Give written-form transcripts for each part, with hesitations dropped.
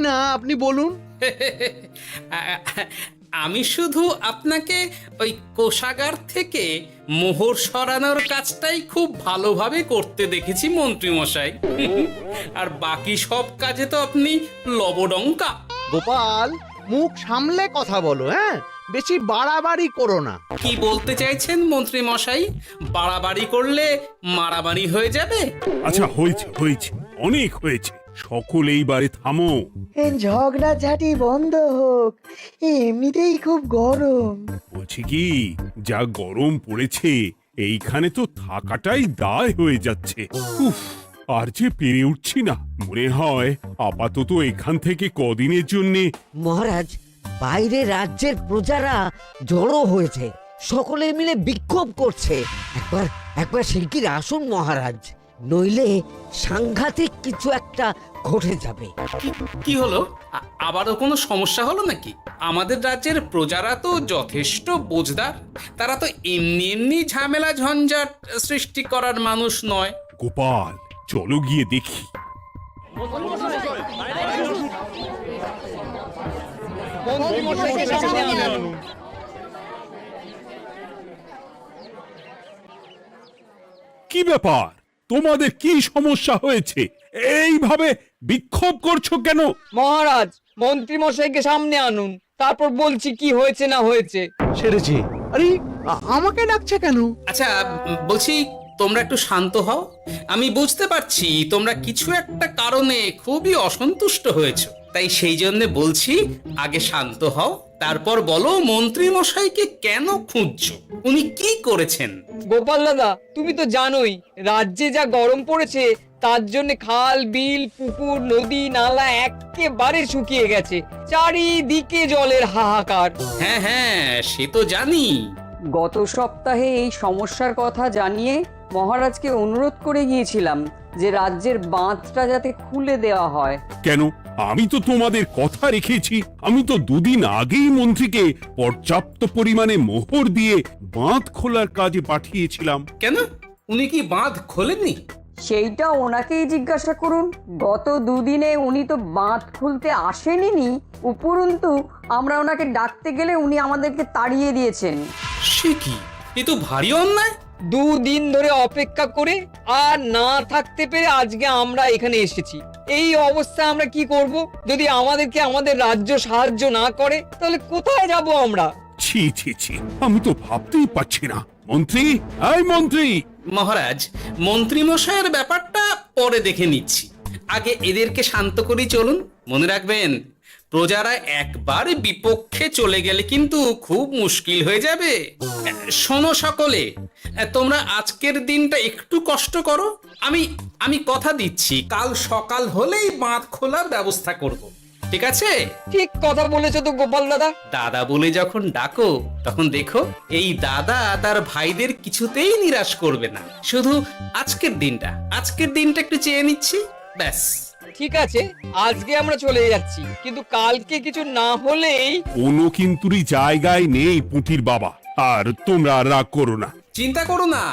না, আপনি বলুন। আমি শুধু আপনাকে ওই কোষাগার থেকে মোহর সরানোর কাজটাই খুব ভালোভাবে করতে দেখেছি মন্ত্রী মশাই। আর বাকি সব কাজে তো আপনি লবডঙ্কা। গোপাল, মুখ সামলে কথা বলো, হ্যাঁ? বেশি বাড়াবাড়ি করো না। কি বলতে চাইছেন মন্ত্রী মশাই? বাড়াবাড়ি করলে মারামারি হয়ে যাবে? আচ্ছা, হয়েছে হয়েছে, অনেক হয়েছে, সকলে এইবারে থামো। ঝগড়াঝাটি বন্ধ হোক, এমনিতেই খুব গরম। বলছি কি, যা গরম পড়েছে এইখানে তো থাকাটাই দায় হয়ে যাচ্ছে। উফ, আর যে পেরে উঠছি না। মনে হয় আপাতত এখান থেকে কদিনের জন্যে। মহারাজ, বাইরে রাজ্যের প্রজারা জড়ো হয়েছে, সকলে মিলে বিক্ষোভ করছে। একবার একবার শিগগির আসুন মহারাজ, নইলে সাংঘাতিক কিছু একটা ঘটে যাবে। কি হলো? আবারও কোনো সমস্যা হলো নাকি? আমাদের রাজ্যের প্রজারা তো যথেষ্ট বোঝদার, তারা তো এমনি এমনি ঝামেলা ঝঞ্ঝাট সৃষ্টি করার মানুষ নয়। গোপাল, চলো গিয়ে দেখি। কি ব্যাপার, তোমাদের কি সমস্যা হয়েছে? এইভাবে বিক্ষোভ করছো কেন? মহারাজ, মন্ত্রী মশাইকে সামনে আনুন, তারপর বলছি কি হয়েছে না হয়েছে। সেরেছে। আরে, আমাকে ডাকছে কেন? আচ্ছা, বলছি তোমরা একটু শান্ত হও। আমি বুঝতে পারছি তোমরা কিছু একটা কারণে খুবই অসন্তুষ্ট হয়েছো, তাই সেই জন্য বলছি আগে শান্ত হও, তারপর বলো মন্ত্রী মশাইকে কেন খুঁজছো, উনি কি করেছেন? গোপাল দাদা, তুমি তো জানোই রাজ্যে যা গরম পড়েছে, তার জন্য খাল বিল পুকুর নদী নালা একেবারে শুকিয়ে গেছে, চারিদিকে জলের হাহাকার। হ্যাঁ হ্যাঁ, সে তো জানি। গত সপ্তাহে এই সমস্যার কথা জানিয়ে মহারাজকে অনুরোধ করে গিয়েছিলাম যে রাজ্যের বাঁধটা যাতে খুলে দেওয়া হয়। কেন? আমি তো তোমাদের কথা রেখেছি। আমি তো দুদিন আগেই মন্ত্রীকে পর্যাপ্ত পরিমাণে মোহর দিয়ে বাঁধ খোলার কাজে পাঠিয়েছিলাম। কেন, উনি কি বাঁধ খোলেননি? সেইটা ওনাকেই জিজ্ঞাসা করুন। গত দুদিনে উনি তো বাঁধ খুলতে আসেনি, উপরন্তু আমরা ওনাকে ডাকতে গেলে উনি আমাদেরকে তাড়িয়ে দিয়েছেন। সে কি, এ তো ভারী অন্যায়। দুদিন ধরে অপেক্ষা করে আর না থাকতে পেরে আজকে আমরা এখানে এসেছি। এই অবস্থায় আমরা কি করব? যদি আমাদেরকে আমাদের রাজ্য সাহায্য না করে, তাহলে কোথায় যাব আমরা? ছি ছি ছি, আমি তো ভাবতেই পারছি না। মন্ত্রী, এই মন্ত্রী! মহারাজ, মন্ত্রী মশাইয়ের ব্যাপারটা পরে দেখে নিচ্ছি, আগে এদেরকে শান্ত করি চলুন। মনে রাখবেন, প্রজারা একবার বিপক্ষে চলে গেলে কিন্তু খুব মুশকিল হয়ে যাবে। শোনো সকলে, তোমরা আজকের দিনটা একটু কষ্ট করো। আমি কথা দিচ্ছি, কাল সকাল হলেই বাঁধ খোলার ব্যবস্থা করব, ঠিক আছে? ঠিক কথা বলেছো তো গোপাল দাদা। দাদা বলে যখন ডাকো, তখন দেখো এই দাদা তার ভাইদের কিছুতেই নিরাশ করবে না। শুধু আজকের দিনটা একটু চেয়ে নিচ্ছি, ব্যাস। ঠিক আছে, আজকে আমরা চলে যাচ্ছি, কিন্তু কালকে কিছু না হলেই। কোনো কিন্তুরই জায়গায় নেই পুঁটির বাবা। আর তোমরা রাগ করো না। চিন্তা করো না,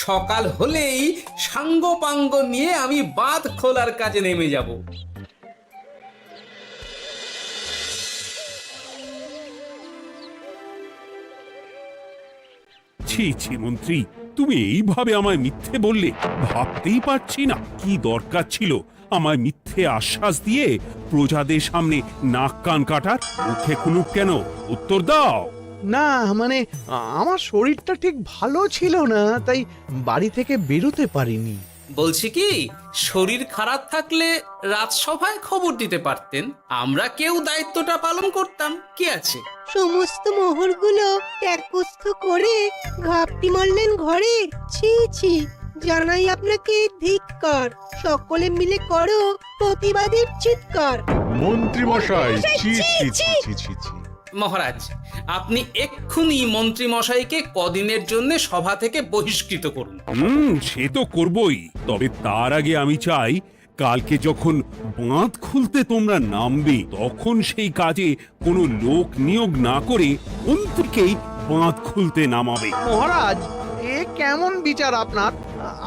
সকাল হলেই সাঙ্গ পাঙ্গ নিয়ে আমি বাঁধ খোলার কাজে নেমে যাব। ছি ছি মন্ত্রী, তুমি এইভাবে আমায় মিথ্যে বললে। ভাবতেই পারছি না কি দরকার ছিল আমায় মিথ্যে আশ্বাস দিয়ে প্রজাদের সামনে নাক কান কাটার। মুখে কুলুপ কেন? উত্তর দাও। না, মানে আমার শরীরটা ঠিক ভালো ছিল না, তাই বাড়ি থেকে বেরোতে পারিনি। বলছি কি, শরীর খারাপ থাকলে রাজসভায় খবর দিতে পারতেন, আমরা কেউ দায়িত্বটা পালন করতাম, কি আছে? সমস্ত মোহরগুলো ত্যাগস্থ করে ঘাপটি মারলেন ঘরে। ছি ছি, জানাই আপনাকে ধিক্কার। সকলে মিলে করো প্রতিবাদের চিৎকার। মন্ত্রী মশাই, ছি ছি ছি ছি ছি ছি। মহারাজ, আপনি এক্ষুনি মন্ত্রী মশাইকে কদিনের জন্য সভা থেকে বহিষ্কৃত করুন। সে তো করবই, তবে তার আগে আমি চাই কালকে যখন বাঁধ খুলতে তোমরা নামবে, তখন সেই কাজে কোনো লোক নিয়োগ না করে মন্ত্রীকেই বাঁধ খুলতে নামাবে। মহারাজ, এ কেমন বিচার আপনার?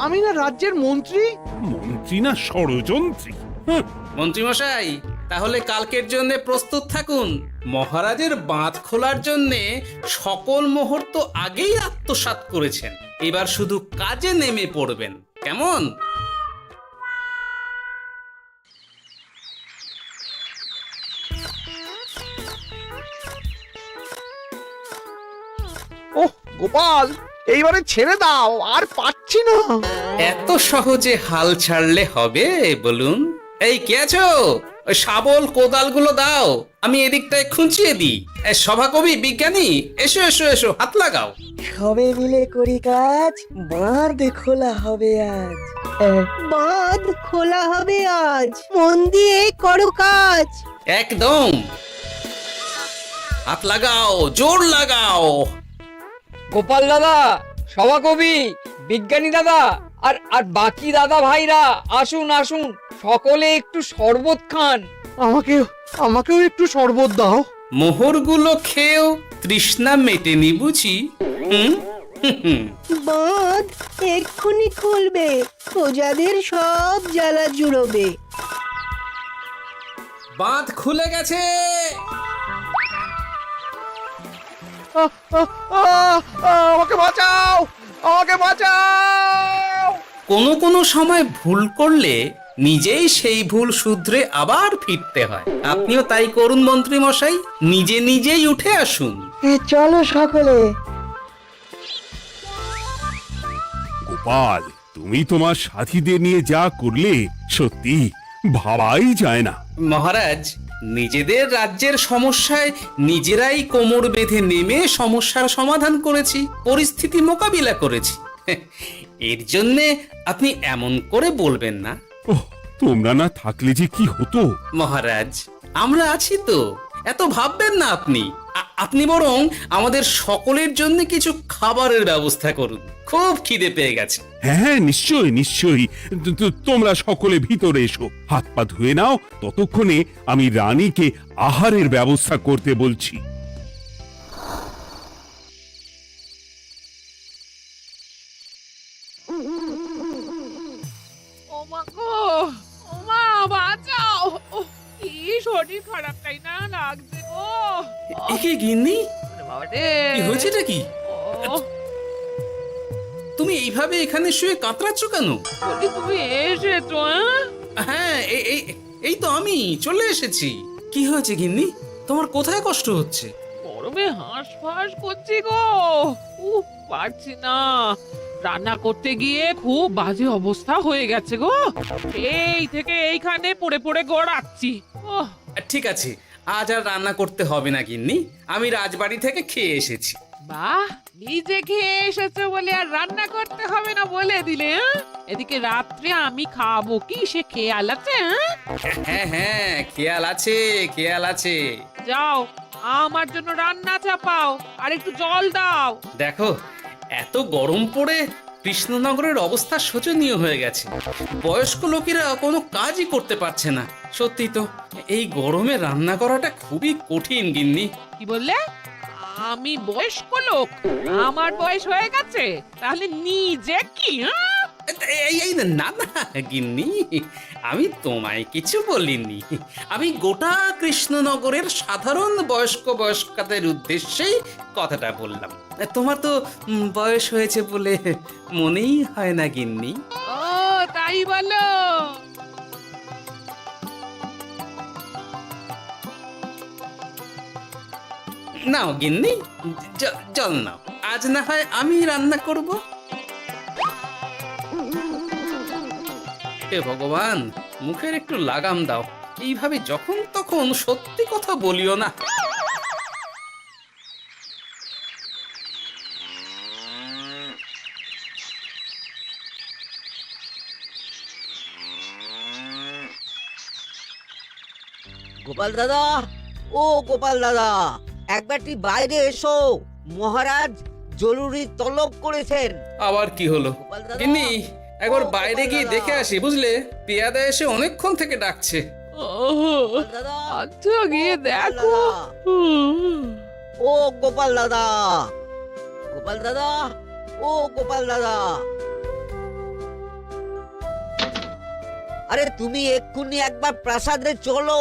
আমি না রাজ্যের মন্ত্রী। মন্ত্রী না ষড়যন্ত্রী। মন্ত্রী মশাই, তাহলে কালকের জন্য প্রস্তুত থাকুন। মহারাজের বাঁধ খোলার জন্য সকল মুহূর্ত আগেই আত্মসাৎ করেছেন, এবার শুধু কাজে নেমে পড়বেন, কেমন? ওহ গোপাল, এইবারে ছেড়ে দাও, আর পাচ্ছি না। এত সহজে হাল ছাড়লে হবে বলুন? এই কে আছো? ওই শাবল কোদালগুলো দাও, আমি এদিকটায় খুঁচিয়ে দিই। সভাকবি, বিজ্ঞানী, এসো এসো এসো, হাত লাগাও। সবে মিলে করি কাজ, বাঁধ খোলা হবে আজ। বাঁধ খোলা হবে আজ, মন দিয়ে করো কাজ। একদম, হাত লাগাও, জোর লাগাও। গোপাল দাদা, সভাকবি, বিজ্ঞানী দাদা আর আর বাকি দাদা ভাইরা আসুন আসুন, সকলে একটু শরবত খান। আমাকেও একটু শরবত দাও। মোহরগুলো খেয়েও তৃষ্ণা মেটেনি বুঝি? হুম হুম। বাঁধ এক্ষুনি খুলবে, প্রজাদের সব জ্বালা জুড়বে। বাঁধ খুলে গেছে। আমাকে বাঁচাও, আমাকে বাঁচাও। কোনো সময় ভুল করলে নিজেই সেই ভুল শুধরে আবার ফিরতে হয়। আপনিও তাই করুন মন্ত্রী মশাই, নিজে নিজেই উঠে আসুন। চলো সকলে। গোপাল, তুমি তোমার সাথীদের নিয়ে যা করলে সত্যি ভাবাই যায় না। মহারাজ, নিজেদের রাজ্যের সমস্যায় নিজেরাই কোমর বেঁধে নেমে সমস্যার সমাধান করেছি, পরিস্থিতি মোকাবিলা করেছি। এর জন্যে আপনি এমন করে বলবেন না। ওহ, তোমরা না থাকলে যে কি হতো। মহারাজ, আমরা আছি তো, এত ভাববেন না আপনি। আপনি বরং আমাদের সকলের জন্য কিছু খাবারের ব্যবস্থা করুন, খুব খিদে পেয়ে গেছে। হ্যাঁ, নিশ্চয়ই নিশ্চয়ই। তোমরা সকলে ভিতরে এসো, হাত পা ধুয়ে নাও, ততক্ষণে আমি রানীকে আহারের ব্যবস্থা করতে বলছি। ওমা গো, ওমা বাঁচাও, কি শরীর খারাপ, তাই না লাগছে গো। একে গিন্নি, বাবারে, কি হয়েছেটা কি? ও, তুমি এইভাবে এখানে শুয়ে কাতরাচ্ছ কেন? বলি তুমি এসেছো? হ্যাঁ, এই তো আমি চলে এসেছি। কি হয়েছে গিন্নি? তোমার কোথায় কষ্ট হচ্ছে? গরমে হাঁসফাঁস করছি গো, পারছি না। রান্না করতে গিয়ে খুব বাজে অবস্থা হয়ে গেছে গো, এই থেকে এইখানে পড়ে পড়ে গড়াচ্ছি। ওহ, ঠিক আছে, আজ আর রান্না করতে হবে না গিন্নি, আমি রাজবাড়ি থেকে খেয়ে এসেছি। বাহ, নিজে খেয়ে এসেছো বলে আর রান্না করতে হবে না বলে দিলে, হ্যাঁ? এদিকে রাত্রে আমি খাবো কি, সে খেয়াল আছে? হ্যাঁ হ্যাঁ, খেয়াল আছে, খেয়াল আছে। যাও, আমার জন্য রান্না চাপাও আর একটু জল দাও। দেখো, এত গরম পড়ে কৃষ্ণনগরের অবস্থা শোচনীয় হয়ে গেছে। বয়স্ক লোকেরা কোনো কাজই করতে পারছে না। সত্যি তো, এই গরমে রান্না করাটা খুবই কঠিন গিন্নি। কি বললে? আমি বয়স্ক লোক? আমার বয়স হয়ে গেছে, তাহলে নিজে কি? এই না না গিন্নি, আমি তোমায় কিছু বলিনি, আমি গোটা কৃষ্ণনগরের সাধারণ বয়স্কাদের উদ্দেশ্যেই কথাটা বললাম। তোমার তো বয়স হয়েছে বলে মনেই হয় না গিন্নি। ও তাই বলো? নাও গিন্নি, জল নাও, আজ না হয় আমি রান্না করব। হে ভগবান, মুখের একটু লাগাম দাও, এইভাবে যখন তখন সত্যি কথা বলিও না। গোপাল দাদা, ও গোপাল দাদা, একবারটি বাইরে এসো, মহারাজ জরুরি তলব করেছেন। আবার কি হলো? গোপাল দাদা, গিন্নি, একবার ও বাইরে গোপাল গিয়ে দাদা। দেখে আসি, বুঝলে? পেয়াদা এসে অনেকক্ষণ থেকে ডাকছে। গোপাল দাদা, আচ্ছা, গিয়ে গোপাল দেখো। দাদা, ও গোপাল দাদা, গোপাল দাদা, ও গোপাল দাদা। আরে তুমি এক্ষুনি একবার প্রাসাদে চলো,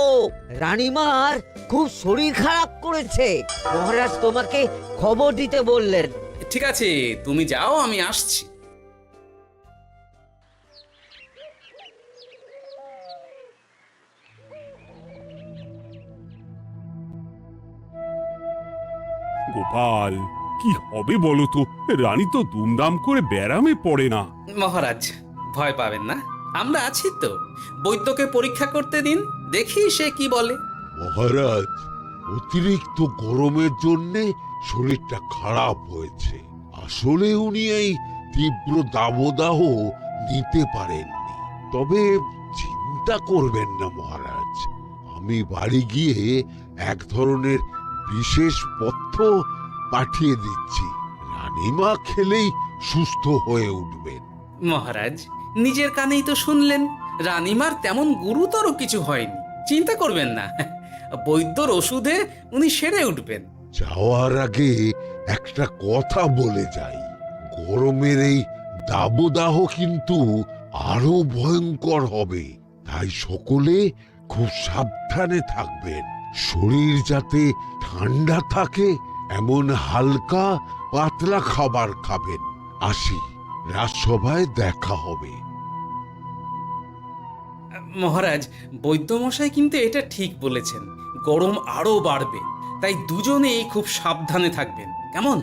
রানীমার খুব শরীর খারাপ করেছে, মহারাজ তোমাকে খবর দিতে বললেন। ঠিক আছে, তুমি যাও, আমি আসছি। গোপাল, কি হবে বলো তো? রানী তো দুমদাম করে ব্যারামে পড়ে না। মহারাজ, ভয় পাবেন না, আমরা আছি তো। বৈদ্যকে পরীক্ষা করতে দিন, দেখি সে কি বলে। মহারাজ, অতিরিক্ত গরমের জন্য শরীরটা খারাপ হয়েছে। আসলে উনি এই তীব্র দাবদাহ নিতে পারেননি। তবে চিন্তা করবেন না মহারাজ, আমি বাড়ি গিয়ে এক ধরনের বিশেষ পথ্য পাঠিয়ে দিচ্ছি। রানীমা খেলেই সুস্থ হয়ে উঠবেন। মহারাজ, নিজের কানেই তো শুনলেন, রানীমার তেমন গুরুতর কিছু হয়নি, চিন্তা করবেন না। বৈদ্যর ওষুধে উনি সেরে উঠবেন। যাওয়ার আগে একটা কথা বলে যাই, গরমের এই দাবদাহ কিন্তু আরো ভয়ঙ্কর হবে। তাই সকলে খুব সাবধানে থাকবেন। শরীর যাতে ঠান্ডা থাকে এমন হালকা পাতলা খাবার খাবেন। আসি, রাজসভায় দেখা হবে। মহারাজ, বৈদ্যমশাই কিন্তু এটা ঠিক বলেছেন, গরম আরো বাড়বে, তাই দুজনেই খুব সাবধানে থাকবেন, কেমন?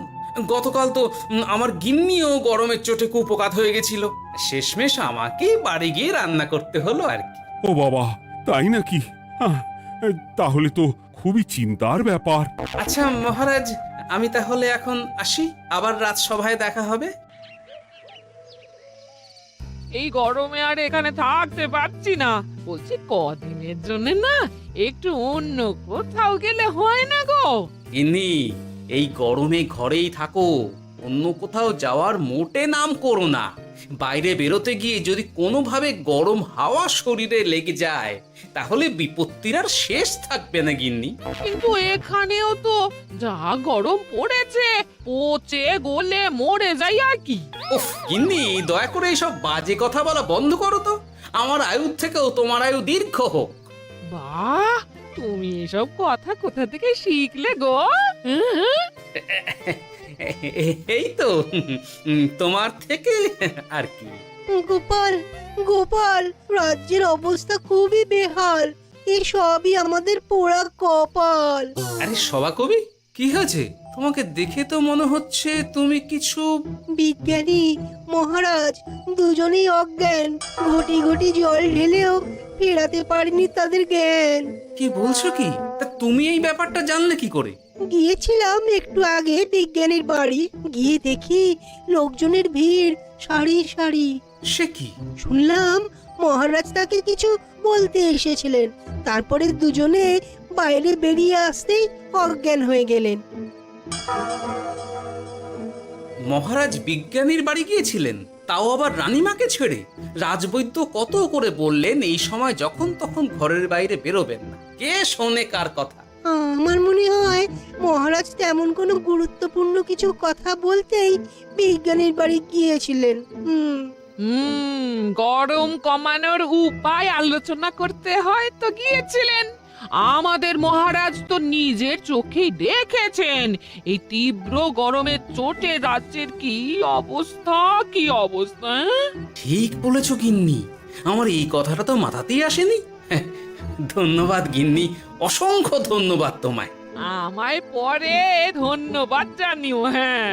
গতকাল তো আমার গিন্নিও গরমের চোটে কুপোকাত হয়ে গেছিল, শেষমেশ আমাকে বাড়ি গিয়ে রান্না করতে হলো আর কি। ও বাবা, তাই নাকি? তাহলে তো খুবই চিন্তার ব্যাপার। আচ্ছা মহারাজ, আমি তাহলে এখন আসি, আবার রাজসভায় দেখা হবে। এই গরমে আর এখানে থাকতে পারছি না, বলছি কদিনের জন্য না একটু অন্য কোথাও গেলে হয় না গো? গিন্নি, এই গরমে ঘরেই থাকো, অন্য কোথাও যাওয়ার মোটে নাম করো না। বাইরে বেরোতে গিয়ে যদি কোনোভাবে গরম হাওয়া শরীরে লেগে যায় তাহলে বিপত্তির আর শেষ থাকবে না গিন্নি। কিন্তু এখানেও তো যা গরম পড়েছে, পচে গলে মরে যাই আর কি। উফ গিন্নি, দয়া করে এইসব বাজে কথা বলা বন্ধ করো তো, আমার আয়ুর থেকেও তোমার আয়ু দীর্ঘ হোক। বাহ, তুমি এসব কথা কোথা থেকে শিখলে গো? এই তো তোমার থেকে আর কি। গোপাল, গোপাল, রাজ্যের অবস্থা খুবই বেহাল, এই সবই আমাদের পোড়া কপাল। আরে সভাকবি, কি হয়েছে? তোমাকে দেখে তো মনে হচ্ছে তুমি কিছু... বিজ্ঞানী মহারাজ দুজনেই অজ্ঞান, ঘটি ঘটি জল ঢেলেও ফেরাতে পারেনি তাদের জ্ঞান। কি বলছো কি? তা তুমি এই ব্যাপারটা জানলে কি করে? গিয়েছিলাম একটু আগে বিজ্ঞানীর বাড়ি, গিয়ে দেখি লোকজনের ভিড় সারি সারি। সে কি? শুনলাম মহারাজ তাকে কিছু বলতে এসেছিলেন, তারপরে দুজনে বাইরে বেরিয়ে আসতেই অজ্ঞান হয়ে গেলেন। মহারাজ বিজ্ঞানীর বাড়ি গিয়েছিলেন, তাও আবার রানীমাকে ছেড়ে? রাজবৈদ্য কত করে বললেন এই সময় যখন তখন ঘরের বাইরে বেরোবেন না, কে শোনে কার কথা? আমার মনে হয় মহারাজ তেমন কোনো গুরুত্বপূর্ণ কিছু কথা বলতেই বিজ্ঞানীর বাড়ি গিয়েছিলেন। গরম কমানোর উপায় আলোচনা করতে হয় তো গিয়েছিলেন। আমাদের মহারাজ তো নিজের চোখেই দেখেছেন এই তীব্র গরমের চোটে রাজ্যের কি অবস্থা, কি অবস্থা। ঠিক বলেছো গিন্নি, আমার এই কথাটা তো মাথাতেই আসেনি। ধন্যবাদ গিন্নি, অসংখ্য ধন্যবাদ তোমায়। আমায় পরে ধন্যবাদ জানিও। হ্যাঁ,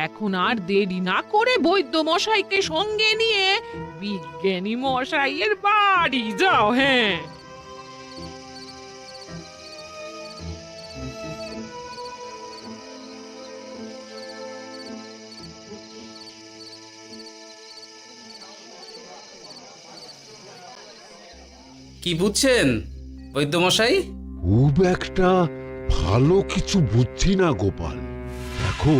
এখন আর দেরি না করে বৈদ্য মশাইকে সঙ্গে নিয়ে বিজ্ঞানী মশাইয়ের বাড়ি যাও। হ্যাঁ, কি বুঝছেন বৈদ্যমশাই? খুব একটা ভালো কিছু বুঝছি না গোপাল। দেখো,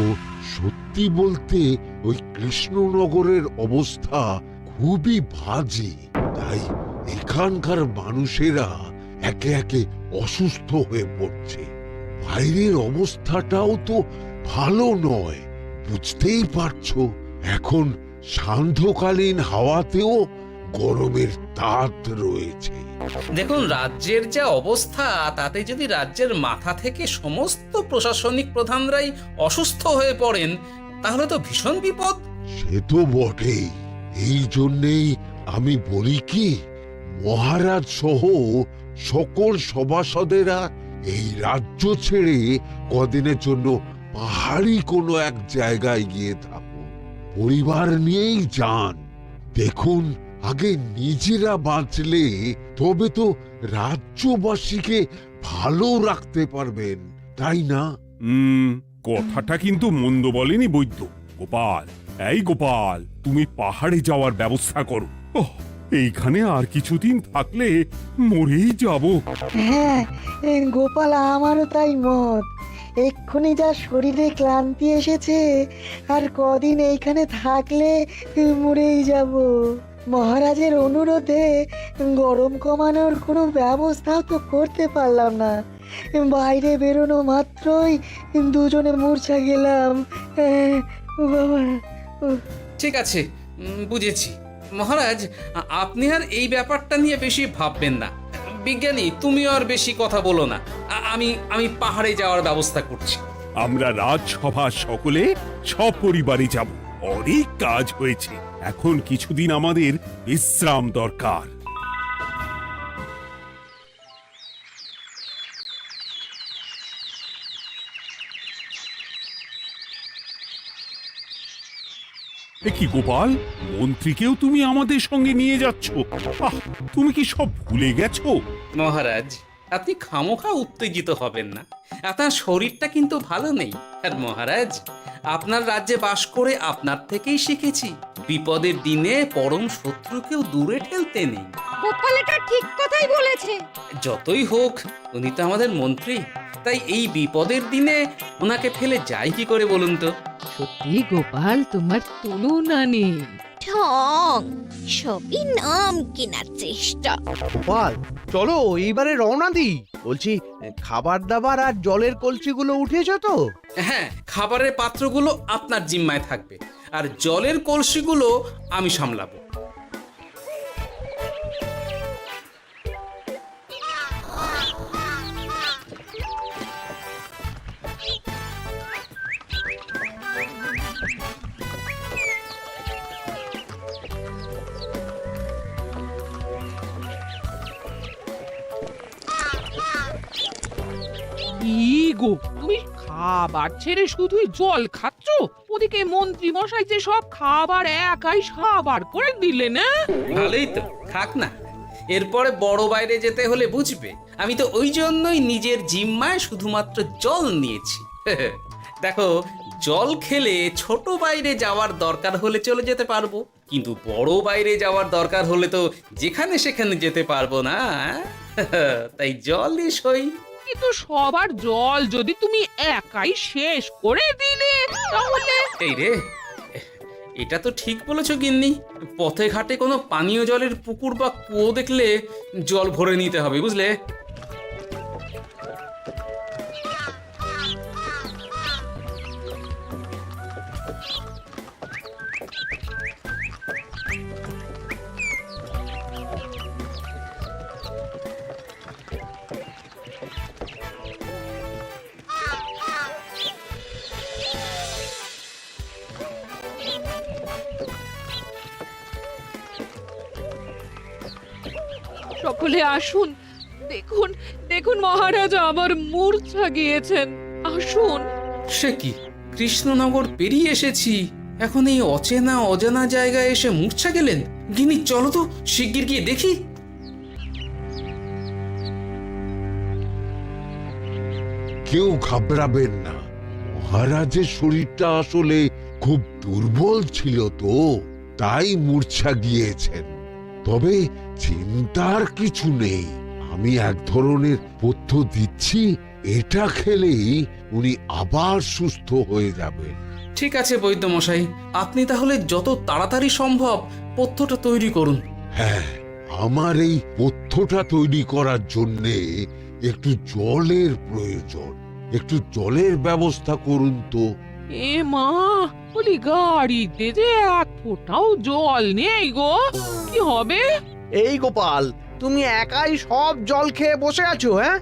সত্যি বলতে ওই কৃষ্ণনগরের অবস্থা খুবই বাজে। তাই এখানকার মানুষেরা একে একে অসুস্থ হয়ে পড়ছে। বাইরের অবস্থাটাও তো ভালো নয়, বুঝতেই পারছো। এখন সান্ধ্যকালীন হাওয়াতেও গরমের তাত রয়েছে। দেখুন, রাজ্যের যা অবস্থা, তাতে যদি রাজ্যের মাথা থেকে সমস্ত প্রশাসনিক প্রধানরাই অসুস্থ হয়ে পড়েন, তাহলে তো ভীষণ বিপদ। সে তো বটেই। এই জন্যেই আমি বলি কি, মহারাজ সহ সকল সভাসদেরা এই রাজ্য ছেড়ে কদিনের জন্য পাহাড়ি কোনো এক জায়গায় গিয়ে থাকুন, পরিবার নিয়েই যান। দেখুন, আগে নিজেরা বাঁচলে তবে তো রাজ্যবাসীকে ভালো রাখতে পারবেন, তাই না? কথাটা কিন্তু মন্দ বলেনি বৈদ্য। গোপাল, এই গোপাল, তুমি পাহাড়ে যাওয়ার ব্যবস্থা করো। ওহ, এইখানে আর কিছুদিন থাকলে মরেই যাব। হ্যাঁ গোপাল, আমারও তাই মত। এক্ষুনি যা শরীরে ক্লান্তি এসেছে, আর কদিন এইখানে থাকলে মরেই যাব। মহারাজের অনুরোধে গরম কমানোর কোনো ব্যবস্থাও তো করতে পারলাম না। বাইরে বেরোনো মাত্রই দুজনে মূর্ছা গেলাম। বাবা, ঠিক আছে, বুঝেছি। মহারাজ, আপনি আর এই ব্যাপারটা নিয়ে বেশি ভাববেন না। বিজ্ঞানী, তুমিও আর বেশি কথা বলো না। আমি পাহাড়ে যাওয়ার ব্যবস্থা করছি। আমরা রাজসভা সকলে সপরিবারে যাব। অনেক কাজ হয়েছে, এখন কিছুদিন আমাদের বিশ্রাম দরকার। কি গোপাল, মন্ত্রীকেও তুমি আমাদের সঙ্গে নিয়ে যাচ্ছ? তুমি কি সব ভুলে গেছো? মহারাজ, আপনি খামোখা উত্তেজিত হবেন না। আপনার শরীরটা কিন্তু ভালো নেই। আর মহারাজ, আপনার রাজ্যে বাস করে আপনার থেকেই শিখেছি, বিপদের দিনে পরম শত্রুকেও দূরে ঠেলতে নেই। গোপাল এটা ঠিক কথাই বলেছে। যতই হোক, উনি তো আমাদের মন্ত্রী, তাই এই বিপদের দিনে ওনাকে ফেলে যাই কি করে বলুন তো? সত্যি গোপাল, তোমার তুলনা নেই। ঠং, সবই নাম কেনার চেষ্টা। গোপাল, চলো এইবারে রওনা দিই। বলছি, খাবার দাবার আর জলের কলসিগুলো উঠেছো তো? হ্যাঁ, খাবারের পাত্রগুলো আপনার জিম্মায় থাকবে, আর জলের কলসিগুলো আমি সামলাবো। কি গো, তুমি খাবার ছেড়ে শুধুই জল খাচ্ছ? ওদিকে মন্ত্রী মশাই যে সব খাবার একাই সাবার করে দিলে না? ভালোই তো, থাক না। এরপরে বড় বাইরে যেতে হলে বুঝবে। আমি তো ওই জন্যই নিজের জিম্মায় শুধুমাত্র জল নিয়েছি। দেখো, জল খেলে ছোট বাইরে যাওয়ার দরকার হলে চলে যেতে পারবো, কিন্তু বড় বাইরে যাওয়ার দরকার হলে তো যেখানে সেখানে যেতে পারবো না। তাই জলই সই। কিন্তু সবার জল যদি তুমি একাই শেষ করে দিলে, তাহলে? এই রে, এটা তো ঠিক বলেছো গিন্নি। পথে ঘাটে কোনো পানীয় জলের পুকুর বা কুয়ো দেখলে জল ভরে নিতে হবে, বুঝলে? সকলে আসুন, দেখুন দেখুন, মহারাজ আবার মূর্ছা গিয়েছেন। আসুন। সে কি, কৃষ্ণনগর পেরিয়ে এসেছি, এখন এই অচেনা অজানা জায়গায় এসে মূর্ছা গেলেন? গিনি, চলো তো শিগগির গিয়ে দেখি। কেউ ঘাবড়াবেন না, মহারাজের শরীরটা আসলে খুব দুর্বল ছিল তো, তাই মূর্ছা গিয়েছেন। তবে চিন্তার কিছু নেই, আমি এক ধরনের পথ্য দিচ্ছি, এটা খেলেই উনি আবার সুস্থ হয়ে যাবেন। ঠিক আছে বৈদ্য মশাই, আপনি তাহলে যত তাড়াতাড়ি সম্ভব পথ্যটা তৈরি করুন। হ্যাঁ, আমার এই পথ্যটা তৈরি করার জন্যে একটু জলের প্রয়োজন। একটু জলের ব্যবস্থা করুন তো। এ মা, বলি গাড়িতে যে এক ফোটাও জল নেই গো, কি হবে? এই গোপাল, তুমি একাই সব জল খেয়ে বসে আছো? হ্যাঁ,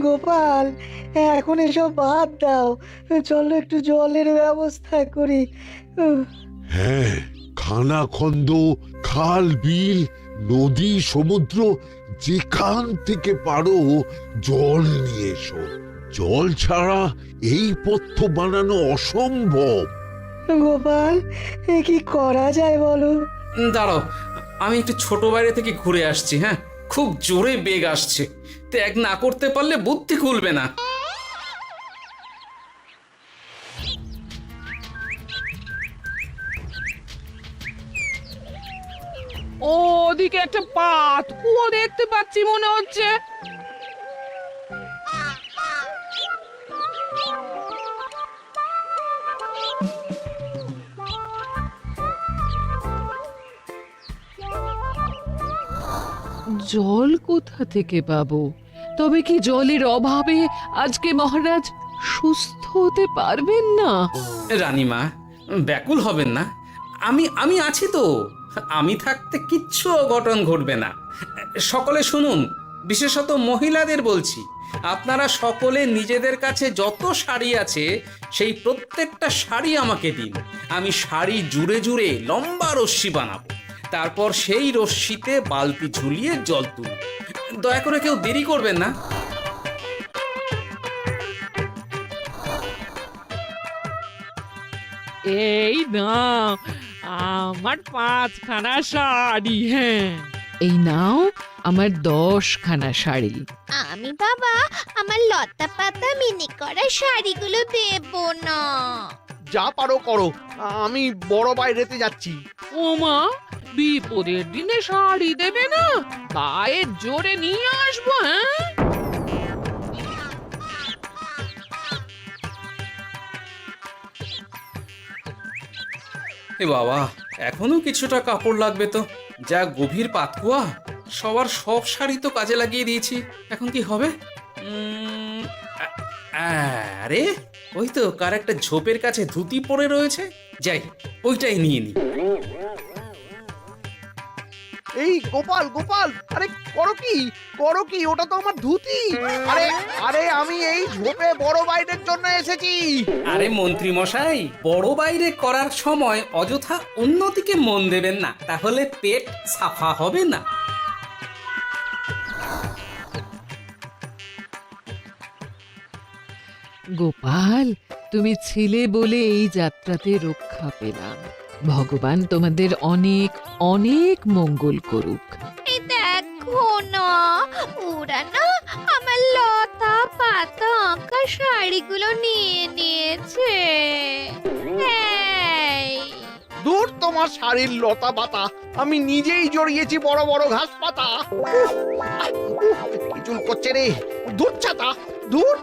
গোপাল, এখন এসব বাদ দাও, চলো একটু জলের ব্যবস্থা করি। হ্যাঁ, খানাখন্দ, খাল, বিল, নদী, সমুদ্র, যেখান থেকে পারো জল নিয়ে এসো। জল ছাড়া এই পথ্য বানানো অসম্ভব। গোপাল, কি করা যায় বলো? দাঁড়াও, আমি একটু ছোট বাইরে থেকে ঘুরে আসছি। হ্যাঁ, খুব জোরে বেগ আসছে, ত্যাগ না করতে পারলে বুদ্ধি খুলবে না। ওদিকে একটা পাত কুয়ো দেখতে পাচ্ছি মনে হচ্ছে। জল কোথা থেকে পাবো? তবে কি জলের অভাবে আজকে মহারাজ সুস্থ হতে পারবেন না? রানীমা, ব্যাকুল হবেন না, আমি আছি তো। আমি থাকতে কিচ্ছু অঘটন ঘটবে না। সকলে শুনুন, বিশেষত মহিলাদের বলছি, আপনারা সকলে নিজেদের কাছে যত শাড়ি আছে সেই প্রত্যেকটা শাড়ি আমাকে দিন। আমি শাড়ি জুড়ে জুড়ে লম্বা রশ্মি বানাবো, তারপর সেই রশ্মিতে বালতি ঝুলিয়ে জল তুলব। দয়া করে কেউ দেরি করবেন না। এই নাও আমার 5খানা শাড়ি। হ্যাঁ, এই নাও আমার 10খানা শাড়ি। আমি বাবা আমার লতা পাতা মিনি করা শাড়িগুলো দেব না। যা পারো করো, আমি বড় বাইরেতে যাচ্ছি। ওমা, বিপদের দিনে শাড়ি দেবে না? গায়ের জোরে নিয়ে আসবো। হ্যাঁ, এ বাবা, এখনো কিছুটা কাপড় লাগবে তো। যা গভীর পাতকুয়া, সবার সব শাড়ি তো কাজে লাগিয়ে দিয়েছি, এখন কি হবে? আরে ওই তো কার একটা ঝোপের কাছে ধুতি পড়ে রয়েছে, যাই ওইটাই নিয়ে নি। এই গোপাল, গোপাল, আরে করো কি? ওটা তো আমার ধুতি। আরে আরে আমি এই ঝোপে বড় বাইরের জন্য এসেছি। আরে মন্ত্রী মশাই, বড় বাইরে করার সময় অযথা অন্যদিকে মন দেবেন না, তাহলে পেট সাফা হবে না। গোপাল, তুমি ছিলে বলে এই যাত্রাতে রক্ষা পেলাম। ভগবান তোমাদের অনেক অনেক মঙ্গল করুক। এই দেখো না, ওরা না আমার লতা পাতা আঁকা শাড়িগুলো নিয়ে নিয়েছে। এই, দূর তোমার শাড়ির লতা পাতা, আমি নিজেই জড়িয়েছি বড় বড় ঘাস পাতা। চুল করছে রে, দূর ছাতা, দূর।